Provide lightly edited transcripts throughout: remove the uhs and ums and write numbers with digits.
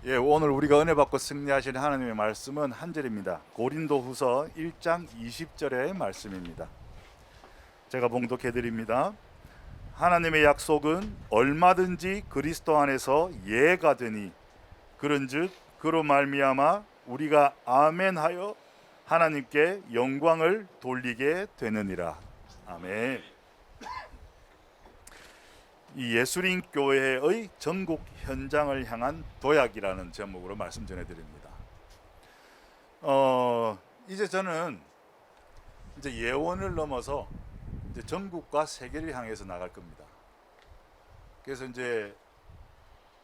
예, 오늘 우리가 은혜 받고 승리하시는 하나님의 말씀은 한 절입니다. 고린도후서 1장 20절의 말씀입니다. 제가 봉독해 드립니다. 하나님의 약속은 얼마든지 그리스도 안에서 예가 되니 그런즉 그로 말미암아 우리가 아멘하여 하나님께 영광을 돌리게 되느니라. 아멘. 이 예수림 교회의 전국 현장을 향한 도약이라는 제목으로 말씀 전해드립니다. 이제 저는 이제 예원을 넘어서 이제 전국과 세계를 향해서 나갈 겁니다. 그래서 이제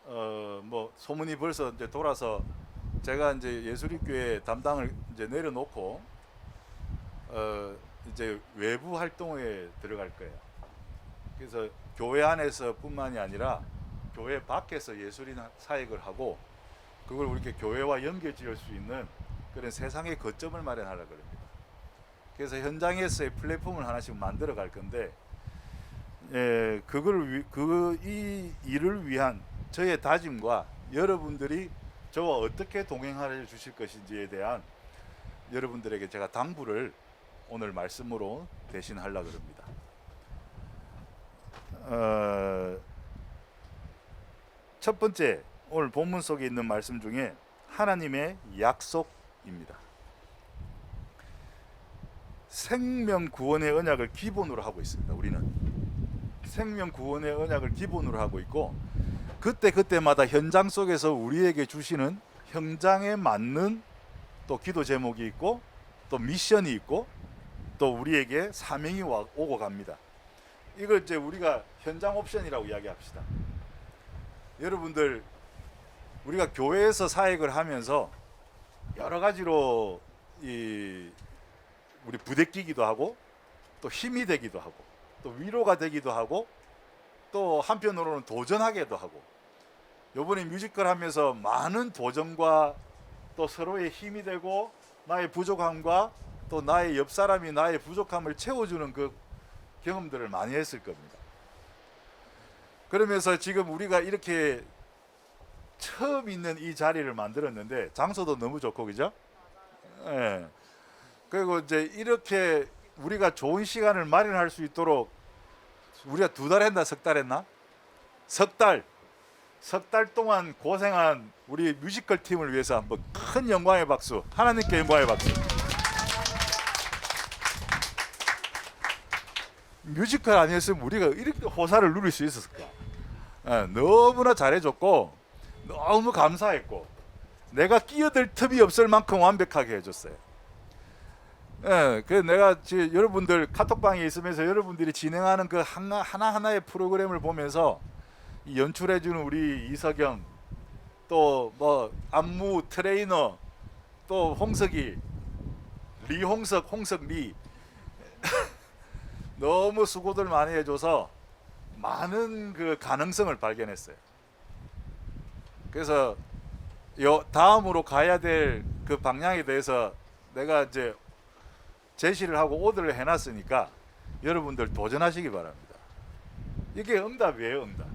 뭐 소문이 벌써 이제 돌아서 제가 이제 예수림 교회 담당을 이제 내려놓고 이제 외부 활동에 들어갈 거예요. 그래서 교회 안에서뿐만이 아니라 교회 밖에서 예술인 사역을 하고 그걸 우리 교회와 연결지을 수 있는 그런 세상의 거점을 마련하려고 합니다. 그래서 현장에서의 플랫폼을 하나씩 만들어 갈 건데, 이 일을 위한 저의 다짐과 여러분들이 저와 어떻게 동행하여 주실 것인지에 대한 여러분들에게 제가 당부를 오늘 말씀으로 대신하려고 합니다. 첫 번째, 오늘 본문 속에 있는 말씀 중에 하나님의 약속입니다. 생명 구원의 언약을 기본으로 하고 있습니다. 우리는 생명 구원의 언약을 기본으로 하고 있고, 그때마다 현장 속에서 우리에게 주시는 현장에 맞는 또 기도 제목이 있고, 또 미션이 있고, 또 우리에게 사명이 오고 갑니다. 이걸 이제 우리가 현장 옵션이라고 이야기합시다. 여러분들, 우리가 교회에서 사역을 하면서 여러 가지로 우리 부대끼기도 하고, 또 힘이 되기도 하고, 또 위로가 되기도 하고, 또 한편으로는 도전하기도 하고, 요번에 뮤지컬 하면서 많은 도전과 또 서로의 힘이 되고, 나의 부족함과 또 나의 옆 사람이 나의 부족함을 채워주는 그 경험들을 많이 했을 겁니다. 그러면서 지금 우리가 이렇게 처음 있는 이 자리를 만들었는데 장소도 너무 좋고, 그죠? 예. 그리고 이제 이렇게 우리가 좋은 시간을 마련할 수 있도록 우리가 2달 했나 3달 했나? 석 달 동안 고생한 우리 뮤지컬 팀을 위해서 한번 큰 영광의 박수, 하나님께 영광의 박수. 뮤지컬 아니었으면 우리가 이렇게 호사를 누릴 수 있었을까? 너무나 잘해줬고 너무 감사했고 내가 끼어들 틈이 없을 만큼 완벽하게 해줬어요. 그래서 내가 지금 여러분들 카톡방에 있으면서 여러분들이 진행하는 그 하나하나의 프로그램을 보면서 연출해주는 우리 이석영, 또 뭐 안무 트레이너, 또 홍석이, 홍석리 너무 수고들 많이 해줘서 많은 그 가능성을 발견했어요. 그래서 다음으로 가야 될 그 방향에 대해서 내가 이제 제시를 하고 오더를 해놨으니까 여러분들 도전하시기 바랍니다. 이게 응답이에요, 응답.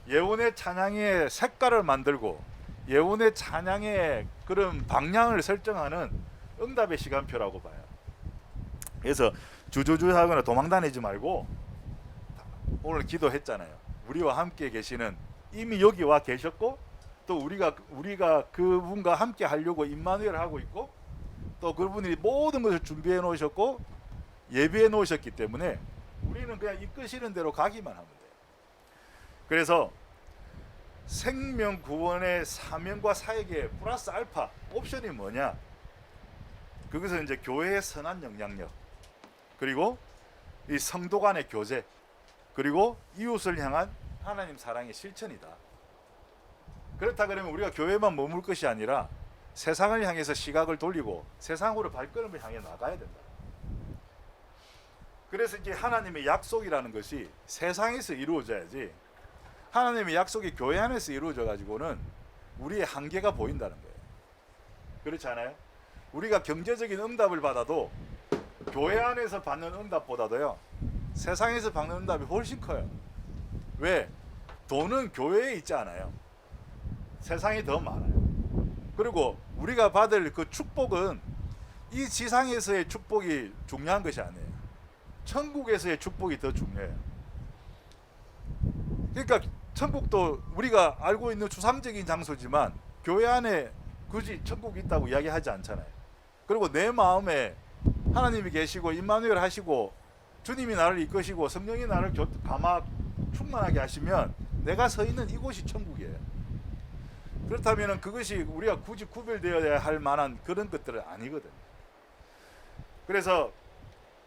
예원의 찬양의 색깔을 만들고 예원의 찬양의 그런 방향을 설정하는 응답의 시간표라고 봐요. 그래서 주저주 하거나 도망다니지 말고 오늘 기도했잖아요. 우리와 함께 계시는, 이미 여기 와 계셨고, 또 우리가 그분과 함께 하려고 임마누엘을 하고 있고, 또 그분이 모든 것을 준비해 놓으셨고 예비해 놓으셨기 때문에 우리는 그냥 이끄시는 대로 가기만 하면 돼요. 그래서 생명 구원의 사명과 사역의 플러스 알파 옵션이 뭐냐? 그것은 이제 교회의 선한 영향력, 그리고 이 성도 간의 교제, 그리고 이웃을 향한 하나님 사랑의 실천이다. 그렇다 그러면 우리가 교회만 머물 것이 아니라 세상을 향해서 시각을 돌리고 세상으로 발걸음을 향해 나가야 된다. 그래서 이제 하나님의 약속이라는 것이 세상에서 이루어져야지, 하나님의 약속이 교회 안에서 이루어져 가지고는 우리의 한계가 보인다는 거예요. 그렇지 않아요? 우리가 경제적인 응답을 받아도 교회 안에서 받는 응답보다도요 세상에서 받는 응답이 훨씬 커요. 왜? 돈은 교회에 있지 않아요. 세상이 더 많아요. 그리고 우리가 받을 그 축복은 이 지상에서의 축복이 중요한 것이 아니에요. 천국에서의 축복이 더 중요해요. 그러니까 천국도 우리가 알고 있는 추상적인 장소지만 교회 안에 굳이 천국이 있다고 이야기하지 않잖아요. 그리고 내 마음에 하나님이 계시고 임마누엘 하시고 주님이 나를 이끄시고 성령이 나를 감화 충만하게 하시면 내가 서 있는 이곳이 천국이에요. 그렇다면 그것이 우리가 굳이 구별되어야 할 만한 그런 것들은 아니거든요. 그래서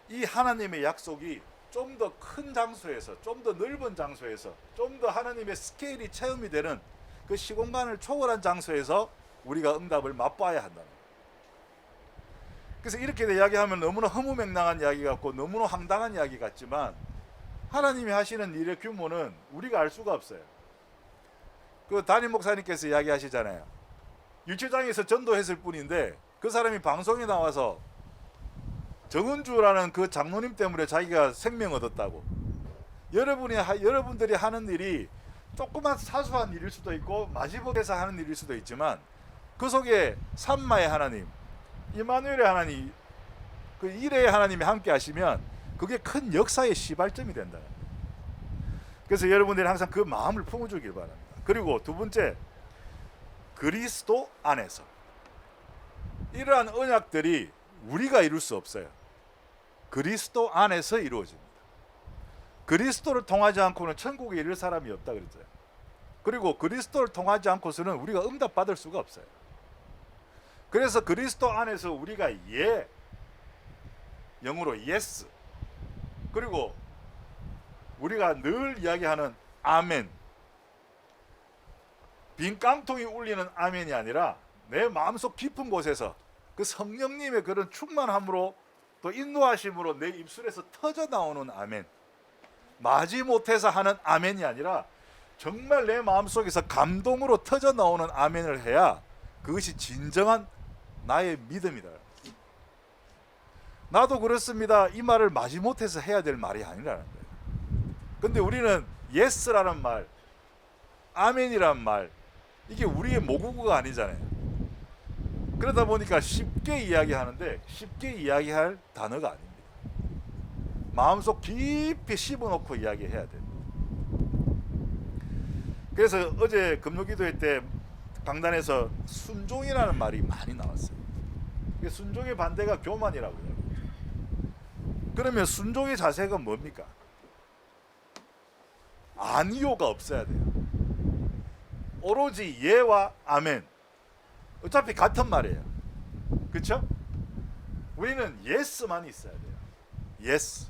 이 하나님의 약속이 좀 더 큰 장소에서, 좀 더 넓은 장소에서, 좀 더 하나님의 스케일이 체험이 되는 그 시공간을 초월한 장소에서 우리가 응답을 맛봐야 한다는 거예요. 그래서 이렇게 이야기하면 너무나 허무맹랑한 이야기 같고 너무나 황당한 이야기 같지만 하나님이 하시는 일의 규모는 우리가 알 수가 없어요. 그 담임 목사님께서 이야기하시잖아요. 유치장에서 전도했을 뿐인데 그 사람이 방송에 나와서 정은주라는 그 장로님 때문에 자기가 생명 얻었다고. 여러분들이 하는 일이 조그만 사소한 일일 수도 있고 마지못해서 하는 일일 수도 있지만 그 속에 삼마의 하나님, 임마누엘의 하나님, 그 일의 하나님이 함께 하시면 그게 큰 역사의 시발점이 된다. 그래서 여러분들이 항상 그 마음을 품어주길 바랍니다. 그리고 두 번째, 그리스도 안에서. 이러한 언약들이 우리가 이룰 수 없어요. 그리스도 안에서 이루어집니다. 그리스도를 통하지 않고는 천국에 이를 사람이 없다 그랬어요. 그리고 그리스도를 통하지 않고서는 우리가 응답받을 수가 없어요. 그래서 그리스도 안에서 우리가 영어로 yes, 그리고 우리가 늘 이야기하는 아멘, 빈 깡통이 울리는 아멘이 아니라 내 마음속 깊은 곳에서 그 성령님의 그런 충만함으로 또 인도하심으로 내 입술에서 터져 나오는 아멘, 마지못해서 하는 아멘이 아니라 정말 내 마음속에서 감동으로 터져 나오는 아멘을 해야 그것이 진정한 나의 믿음이다. 나도 그렇습니다. 이 말을 마지못해서 해야 될 말이 아니라는 거예요. 근데 우리는 예스라는 말, 아멘이란 말, 이게 우리의 모국어가 아니잖아요. 그러다 보니까 쉽게 이야기하는데 쉽게 이야기할 단어가 아닙니다. 마음속 깊이 씹어놓고 이야기해야 돼요. 그래서 어제 금요기도회 때 강단에서 순종이라는 말이 많이 나왔어요. 순종의 반대가 교만이라고 해요. 그러면 순종의 자세가 뭡니까? 아니요가 없어야 돼요. 오로지 예와 아멘. 어차피 같은 말이에요. 그렇죠? 우리는 예스만 있어야 돼요. 예스.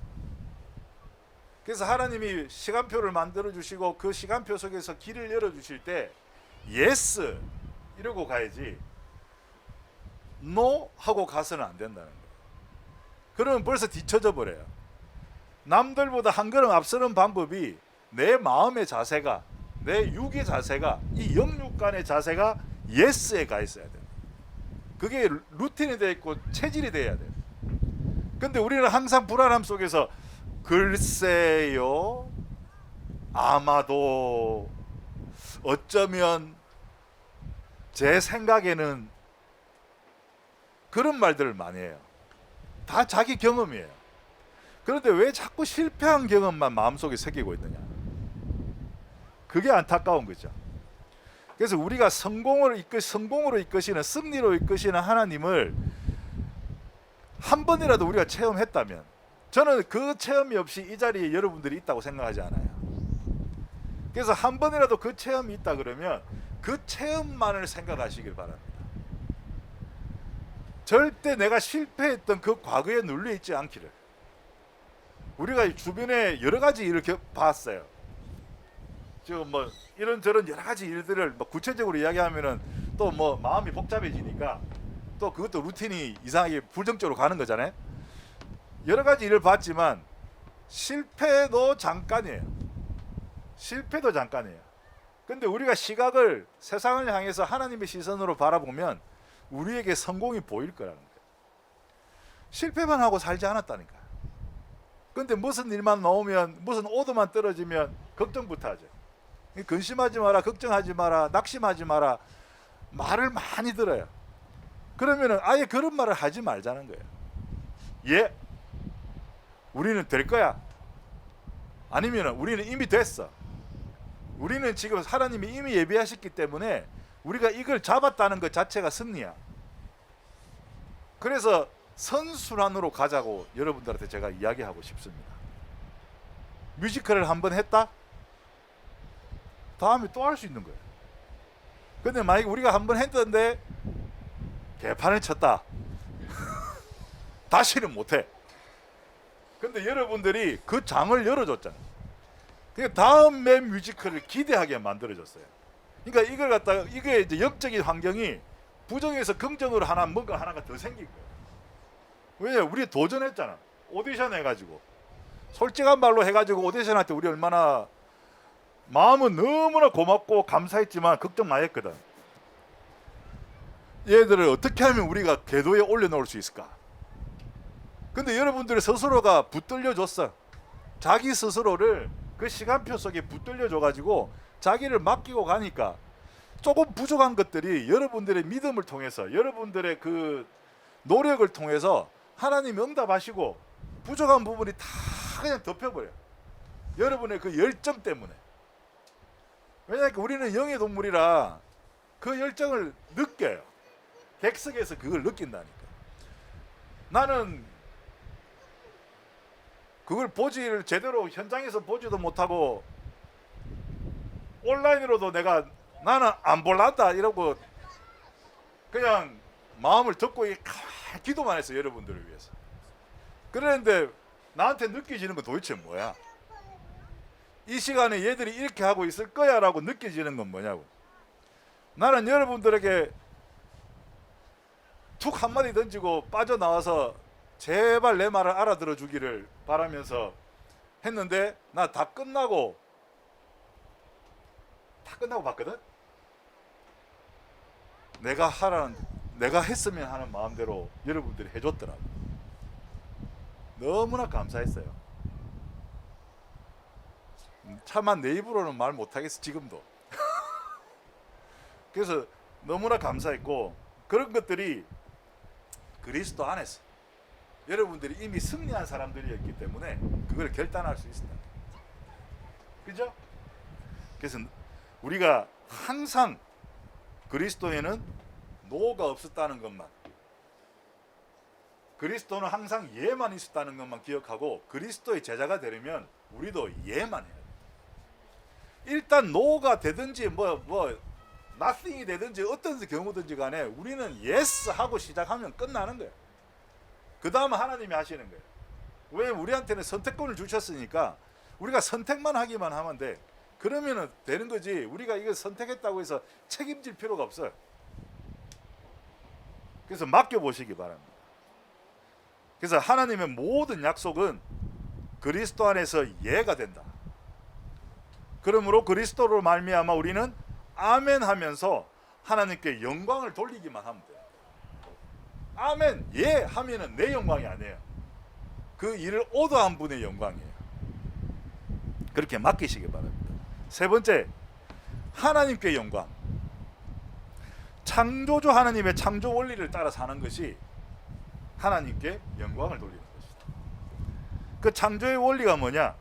그래서 하나님이 시간표를 만들어 주시고 그 시간표 속에서 길을 열어 주실 때 예스 이러고 가야지 노 하고 가서는 안 된다는 거예요. 그러면 벌써 뒤쳐져 버려요. 남들보다 한 걸음 앞서는 방법이 내 마음의 자세가, 내 육의 자세가, 이 영육 간의 자세가 예스에 가 있어야 돼요. 그게 루틴이 되어 있고 체질이 돼야 돼요. 근데 우리는 항상 불안함 속에서 글쎄요, 아마도, 어쩌면, 제 생각에는, 그런 말들을 많이 해요. 다 자기 경험이에요. 그런데 왜 자꾸 실패한 경험만 마음속에 새기고 있느냐. 그게 안타까운 거죠. 그래서 우리가 성공으로 이끄시는, 승리로 이끄시는 하나님을 한 번이라도 우리가 체험했다면, 저는 그 체험이 없이 이 자리에 여러분들이 있다고 생각하지 않아요. 그래서 한 번이라도 그 체험이 있다 그러면 그 체험만을 생각하시길 바랍니다. 절대 내가 실패했던 그 과거에 눌려 있지 않기를. 우리가 주변에 여러 가지 일을 봤어요. 지금 뭐 이런저런 여러 가지 일들을 뭐 구체적으로 이야기하면은 또 뭐 마음이 복잡해지니까 또 그것도 루틴이 이상하게 불정적으로 가는 거잖아요. 여러 가지 일을 봤지만 실패도 잠깐이에요. 실패도 잠깐이에요. 근데 우리가 시각을 세상을 향해서 하나님의 시선으로 바라보면 우리에게 성공이 보일 거라는 거예요. 실패만 하고 살지 않았다니까. 근데 무슨 일만 나오면, 무슨 오더만 떨어지면 걱정부터 하죠. 근심하지 마라, 걱정하지 마라, 낙심하지 마라 말을 많이 들어요. 그러면은 아예 그런 말을 하지 말자는 거예요. 예, 우리는 될 거야. 아니면은 우리는 이미 됐어. 우리는 지금 하나님이 이미 예비하셨기 때문에 우리가 이걸 잡았다는 것 자체가 승리야. 그래서 선순환으로 가자고 여러분들한테 제가 이야기하고 싶습니다. 뮤지컬을 한번 했다? 다음에 또 할 수 있는 거예요. 근데 만약에 우리가 한번 했던데 개판을 쳤다. 다시는 못해. 근데 여러분들이 그 장을 열어줬잖아요. 그러니까 다음 맨 뮤지컬을 기대하게 만들어줬어요. 그러니까 이걸 갖다가 이게 이제 영적인 환경이 부정에서 긍정으로 뭔가 하나가 더 생긴 거예요. 왜? 우리 도전했잖아. 오디션 해가지고 솔직한 말로 해가지고 오디션할 때 우리 얼마나 마음은 너무나 고맙고 감사했지만 걱정 많이 했거든. 얘들을 어떻게 하면 우리가 궤도에 올려놓을 수 있을까? 근데 여러분들의 스스로가 붙들려 줬어. 자기 스스로를 그 시간표 속에 붙들려 줘가지고 자기를 맡기고 가니까 조금 부족한 것들이 여러분들의 믿음을 통해서, 여러분들의 그 노력을 통해서 하나님이 응답하시고 부족한 부분이 다 그냥 덮여버려. 여러분의 그 열정 때문에. 왜냐하면 우리는 영의 동물이라 그 열정을 느껴요. 객석에서 그걸 느낀다니까. 나는 그걸 보지를 제대로 현장에서 보지도 못하고 온라인으로도 나는 안 볼란다 이러고 그냥 마음을 접고 기도만 했어. 여러분들을 위해서. 그랬는데 나한테 느껴지는 건 도대체 뭐야? 이 시간에 얘들이 이렇게 하고 있을 거야 라고 느껴지는 건 뭐냐고. 나는 여러분들에게 툭 한마디 던지고 빠져나와서 제발 내 말을 알아들어 주기를 바라면서 했는데 나 다 끝나고 봤거든. 내가 했으면 하는 마음대로 여러분들이 해줬더라고. 너무나 감사했어요. 차마 내 입으로는 말 못하겠어 지금도. 그래서 너무나 감사했고, 그런 것들이 그리스도 안에서 여러분들이 이미 승리한 사람들이었기 때문에 그걸 결단할 수 있었다. 그죠? 그래서 우리가 항상 그리스도에는 노가 없었다는 것만, 그리스도는 항상 예만 있었다는 것만 기억하고 그리스도의 제자가 되려면 우리도 예만 해야 돼. 일단 노가 되든지 nothing이 되든지 어떤 경우든지 간에 우리는 yes 하고 시작하면 끝나는 거예요. 그 다음은 하나님이 하시는 거예요. 왜냐면 우리한테는 선택권을 주셨으니까 우리가 선택만 하기만 하면 돼. 그러면 되는 거지. 우리가 이거 선택했다고 해서 책임질 필요가 없어요. 그래서 맡겨보시기 바랍니다. 그래서 하나님의 모든 약속은 그리스도 안에서 예가 된다. 그러므로 그리스도로 말미암아 우리는 아멘 하면서 하나님께 영광을 돌리기만 하면 돼요. 아멘 예 하면은 내 영광이 아니에요. 그 일을 오더한 분의 영광이에요. 그렇게 맡기시기 바랍니다. 세 번째, 하나님께 영광. 창조주 하나님의 창조 원리를 따라 사는 것이 하나님께 영광을 돌리는 것이다. 그 창조의 원리가 뭐냐?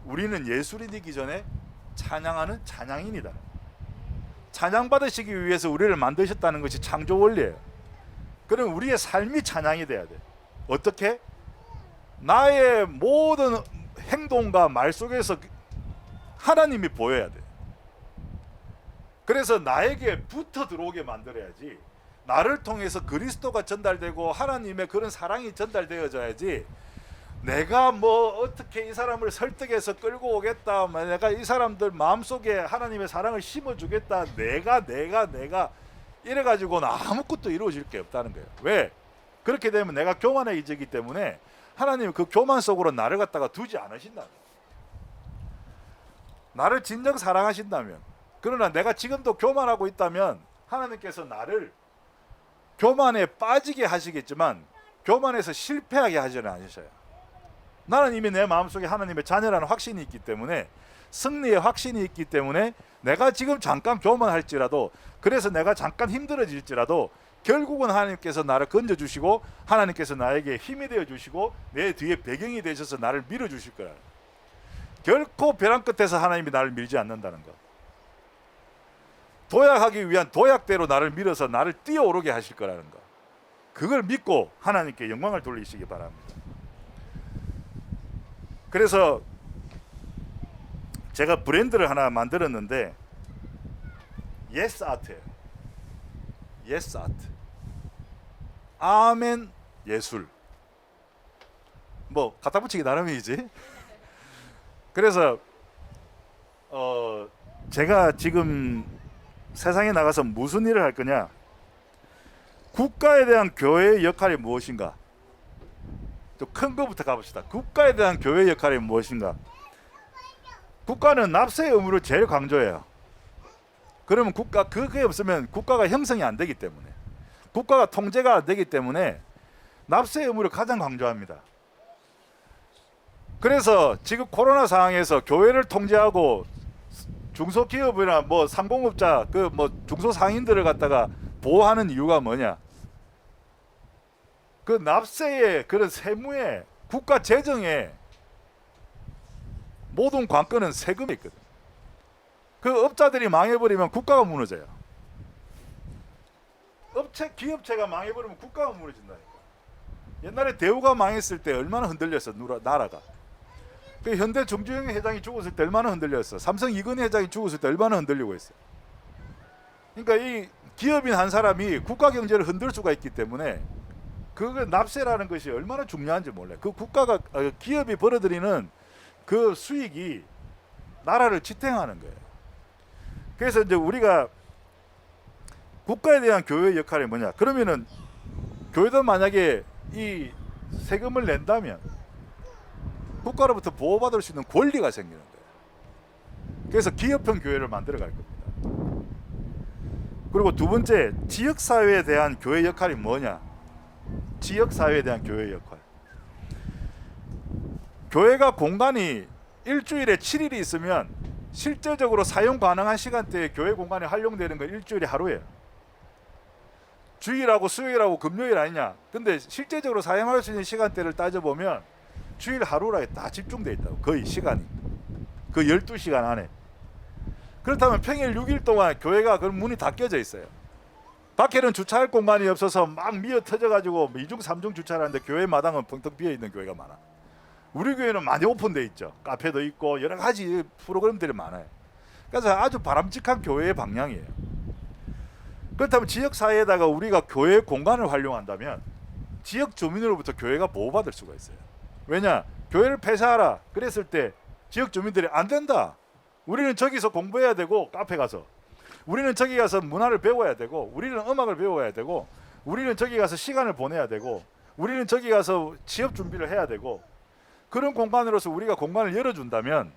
우리는 예술이 되기 전에 찬양하는 찬양인이다. 찬양받으시기 위해서 우리를 만드셨다는 것이 창조 원리예요. 그럼 우리의 삶이 찬양이 돼야 돼. 어떻게? 나의 모든 행동과 말 속에서 하나님이 보여야 돼. 그래서 나에게 붙어 들어오게 만들어야지. 나를 통해서 그리스도가 전달되고 하나님의 그런 사랑이 전달되어져야지. 내가 어떻게 이 사람을 설득해서 끌고 오겠다, 내가 이 사람들 마음속에 하나님의 사랑을 심어주겠다, 내가 이래가지고는 아무것도 이루어질 게 없다는 거예요. 왜? 그렇게 되면 내가 교만해지기 때문에 하나님은 그 교만 속으로 나를 갖다가 두지 않으신다. 나를 진정 사랑하신다면, 그러나 내가 지금도 교만하고 있다면 하나님께서 나를 교만에 빠지게 하시겠지만 교만에서 실패하게 하지는 않으셔요. 나는 이미 내 마음속에 하나님의 자녀라는 확신이 있기 때문에 승리의 확신이 있기 때문에 내가 지금 잠깐 교만할지라도, 그래서 내가 잠깐 힘들어질지라도 결국은 하나님께서 나를 건져주시고 하나님께서 나에게 힘이 되어주시고 내 뒤에 배경이 되셔서 나를 밀어주실 거라. 결코 벼랑 끝에서 하나님이 나를 밀지 않는다는 것. 도약하기 위한 도약대로 나를 밀어서 나를 뛰어오르게 하실 거라는 것. 그걸 믿고 하나님께 영광을 돌리시기 바랍니다. 그래서 제가 브랜드를 하나 만들었는데 예스 아트예요. 예스 아트. 아멘 예술. 뭐 갖다 붙이기 나름이지. 그래서 제가 지금 세상에 나가서 무슨 일을 할 거냐? 국가에 대한 교회의 역할이 무엇인가? 또 큰 거부터 가봅시다. 국가에 대한 교회의 역할이 무엇인가? 국가는 납세의 의무를 제일 강조해요. 그러면 그게 없으면 국가가 형성이 안 되기 때문에, 국가가 통제가 안 되기 때문에 납세의 의무를 가장 강조합니다. 그래서 지금 코로나 상황에서 교회를 통제하고 중소기업이나 뭐 상공업자 그 뭐 중소상인들을 갖다가 보호하는 이유가 뭐냐? 그 납세의 그런 세무에 국가 재정에 모든 관건은 세금이 있거든. 그 업자들이 망해버리면 국가가 무너져요. 기업체가 망해버리면 국가가 무너진다니까. 옛날에 대우가 망했을 때 얼마나 흔들렸어 나라가. 그 현대 정주영 회장이 죽었을 때 얼마나 흔들렸어. 삼성 이건희 회장이 죽었을 때 얼마나 흔들리고 있어. 그러니까 이 기업인 한 사람이 국가 경제를 흔들 수가 있기 때문에 그 납세라는 것이 얼마나 중요한지 몰라요. 그 기업이 벌어들이는 그 수익이 나라를 지탱하는 거예요. 그래서 이제 우리가 국가에 대한 교회의 역할이 뭐냐? 그러면은 교회도 만약에 이 세금을 낸다면 국가로부터 보호받을 수 있는 권리가 생기는 거예요. 그래서 기업형 교회를 만들어 갈 겁니다. 그리고 두 번째, 지역사회에 대한 교회 역할이 뭐냐? 지역사회에 대한 교회의 역할. 교회가 공간이 일주일에 7일이 있으면 실제적으로 사용 가능한 시간대에 교회 공간이 활용되는 건 일주일에 하루예요. 주일하고 수요일하고 금요일 아니냐? 근데 실제적으로 사용할 수 있는 시간대를 따져보면 주일 하루라에 다 집중되어 있다고. 거의 시간이 그 12시간 안에. 그렇다면 평일 6일 동안 교회가 그 문이 다 껴져 있어요. 밖에는 주차할 공간이 없어서 막 미어 터져가지고 2중 3중 주차를 하는데 교회 마당은 펑텅 비어있는 교회가 많아. 우리 교회는 많이 오픈되어 있죠. 카페도 있고 여러 가지 프로그램들이 많아요. 그래서 아주 바람직한 교회의 방향이에요. 그렇다면 지역사회에다가 우리가 교회 공간을 활용한다면 지역 주민으로부터 교회가 보호받을 수가 있어요. 왜냐? 교회를 폐쇄하라 그랬을 때 지역 주민들이 안 된다. 우리는 저기서 공부해야 되고, 카페 가서 우리는 저기 가서 문화를 배워야 되고, 우리는 음악을 배워야 되고, 우리는 저기 가서 시간을 보내야 되고, 우리는 저기 가서 취업 준비를 해야 되고, 그런 공간으로서 우리가 공간을 열어준다면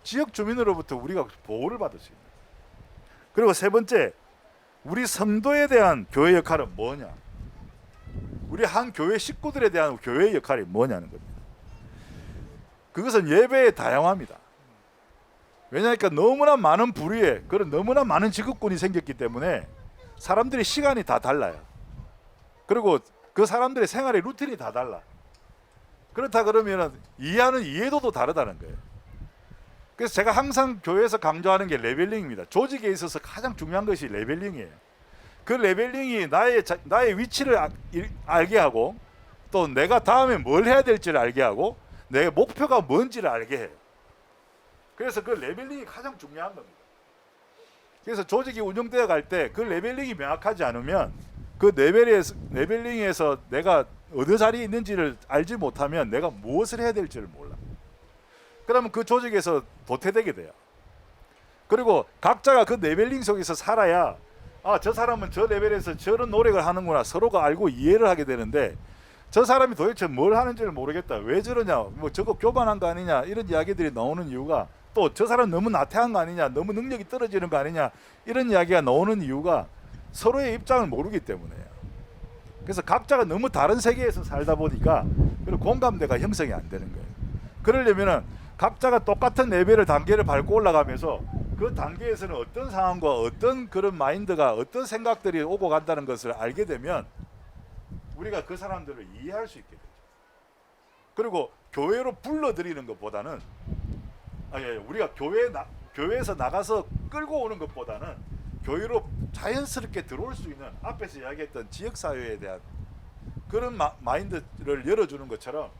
지역 주민으로부터 우리가 보호를 받을 수 있는. 그리고 세 번째, 우리 성도에 대한 교회 역할은 뭐냐? 우리 한 교회 식구들에 대한 교회의 역할이 뭐냐는 겁니다. 그것은 예배의 다양화입니다. 왜냐하니까 너무나 많은 부류에 그런 너무나 많은 직업군이 생겼기 때문에 사람들의 시간이 다 달라요. 그리고 그 사람들의 생활의 루틴이 다 달라. 그렇다 그러면 이해하는 이해도도 다르다는 거예요. 그래서 제가 항상 교회에서 강조하는 게 레벨링입니다. 조직에 있어서 가장 중요한 것이 레벨링이에요. 그 레벨링이 나의 위치를 알게 하고, 또 내가 다음에 뭘 해야 될지를 알게 하고, 내 목표가 뭔지를 알게 해요. 그래서 그 레벨링이 가장 중요한 겁니다. 그래서 조직이 운영되어 갈 때 그 레벨링이 명확하지 않으면 그 레벨링에서 내가 어느 자리에 있는지를 알지 못하면 내가 무엇을 해야 될지를 몰라. 그러면 그 조직에서 도태되게 돼요. 그리고 각자가 그 레벨링 속에서 살아야 저 사람은 저 레벨에서 저런 노력을 하는구나 서로가 알고 이해를 하게 되는데, 저 사람이 도대체 뭘 하는지를 모르겠다, 왜 저러냐, 뭐 저거 교만한 거 아니냐, 이런 이야기들이 나오는 이유가, 또 저 사람 너무 나태한 거 아니냐, 너무 능력이 떨어지는 거 아니냐, 이런 이야기가 나오는 이유가 서로의 입장을 모르기 때문에요. 그래서 각자가 너무 다른 세계에서 살다 보니까 그리고 공감대가 형성이 안 되는 거예요. 그러려면은 각자가 똑같은 레벨의 단계를 밟고 올라가면서 그 단계에서는 어떤 상황과 어떤 그런 마인드가 어떤 생각들이 오고 간다는 것을 알게 되면 우리가 그 사람들을 이해할 수 있게 되죠. 그리고 교회로 불러들이는 것보다는 우리가 교회에서 나가서 끌고 오는 것보다는 교회로 자연스럽게 들어올 수 있는 앞에서 이야기했던 지역사회에 대한 그런 마인드를 열어주는 것처럼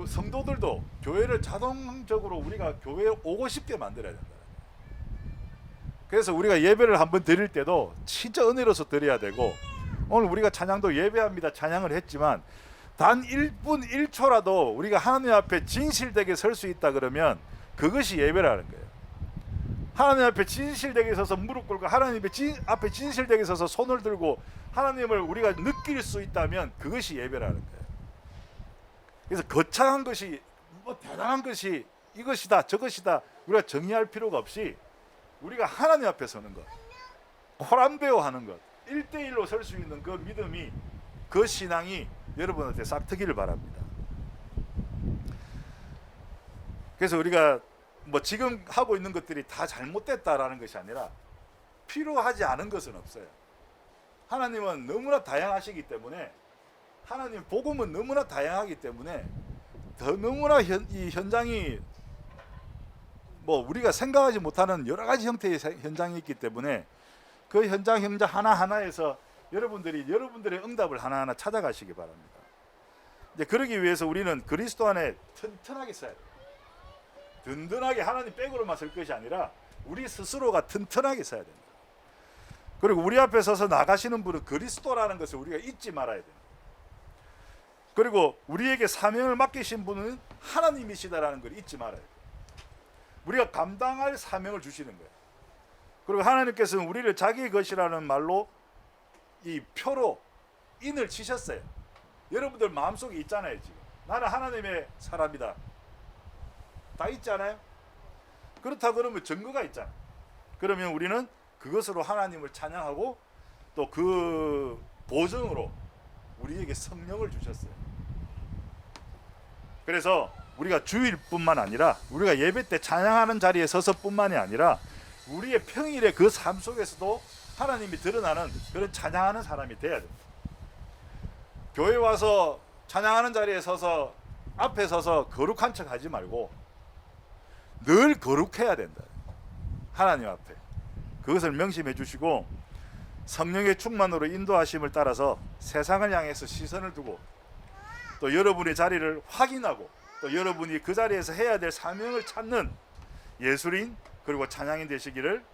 성도들도 교회를 자동적으로 우리가 교회에 오고 싶게 만들어야 된다. 그래서 우리가 예배를 한번 드릴 때도 진짜 은혜로서 드려야 되고, 오늘 우리가 찬양도 예배합니다 찬양을 했지만 단 1분 1초라도 우리가 하나님 앞에 진실되게 설 수 있다 그러면 그것이 예배라는 거예요. 하나님 앞에 진실되게 서서 무릎 꿇고 하나님 앞에 진실되게 서서 손을 들고 하나님을 우리가 느낄 수 있다면 그것이 예배라는 거예요. 그래서 거창한 것이 뭐 대단한 것이 이것이다 저것이다 우리가 정의할 필요가 없이 우리가 하나님 앞에 서는 것, 호람되어 하는 것, 1대1로 설 수 있는 그 믿음이, 그 신앙이 여러분한테 싹 트기를 바랍니다. 그래서 우리가 뭐 지금 하고 있는 것들이 다 잘못됐다라는 것이 아니라 필요하지 않은 것은 없어요. 하나님은 너무나 다양하시기 때문에, 하나님 복음은 너무나 다양하기 때문에 더 너무나 이 현장이 뭐 우리가 생각하지 못하는 여러 가지 형태의 현장이 있기 때문에 그 현장 하나하나에서 여러분들의 응답을 하나하나 찾아가시기 바랍니다. 이제 그러기 위해서 우리는 그리스도 안에 튼튼하게 서야 돼요. 든든하게 하나님 백으로만 설 것이 아니라 우리 스스로가 튼튼하게 서야 됩니다. 그리고 우리 앞에 서서 나가시는 분은 그리스도라는 것을 우리가 잊지 말아야 됩니다. 그리고 우리에게 사명을 맡기신 분은 하나님이시다라는 걸 잊지 말아야 돼요. 우리가 감당할 사명을 주시는 거예요. 그리고 하나님께서는 우리를 자기 것이라는 말로 이 표로 인을 치셨어요. 여러분들 마음속에 있잖아요. 지금 나는 하나님의 사람이다 다 있잖아요. 그렇다 그러면 증거가 있잖아요. 그러면 우리는 그것으로 하나님을 찬양하고 또 그 보증으로 우리에게 성령을 주셨어요. 그래서 우리가 주일뿐만 아니라 우리가 예배 때 찬양하는 자리에 서서뿐만이 아니라 우리의 평일의 그 삶 속에서도 하나님이 드러나는 그런 찬양하는 사람이 돼야 됩니다. 교회 와서 찬양하는 자리에 서서 앞에 서서 거룩한 척 하지 말고 늘 거룩해야 된다. 하나님 앞에 그것을 명심해 주시고 성령의 충만으로 인도하심을 따라서 세상을 향해서 시선을 두고 또 여러분의 자리를 확인하고 또 여러분이 그 자리에서 해야 될 사명을 찾는 예술인 그리고 찬양인 되시기를,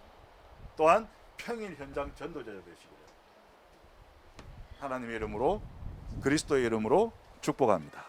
또한 평일 현장 전도자 되시기를 하나님의 이름으로 그리스도의 이름으로 축복합니다.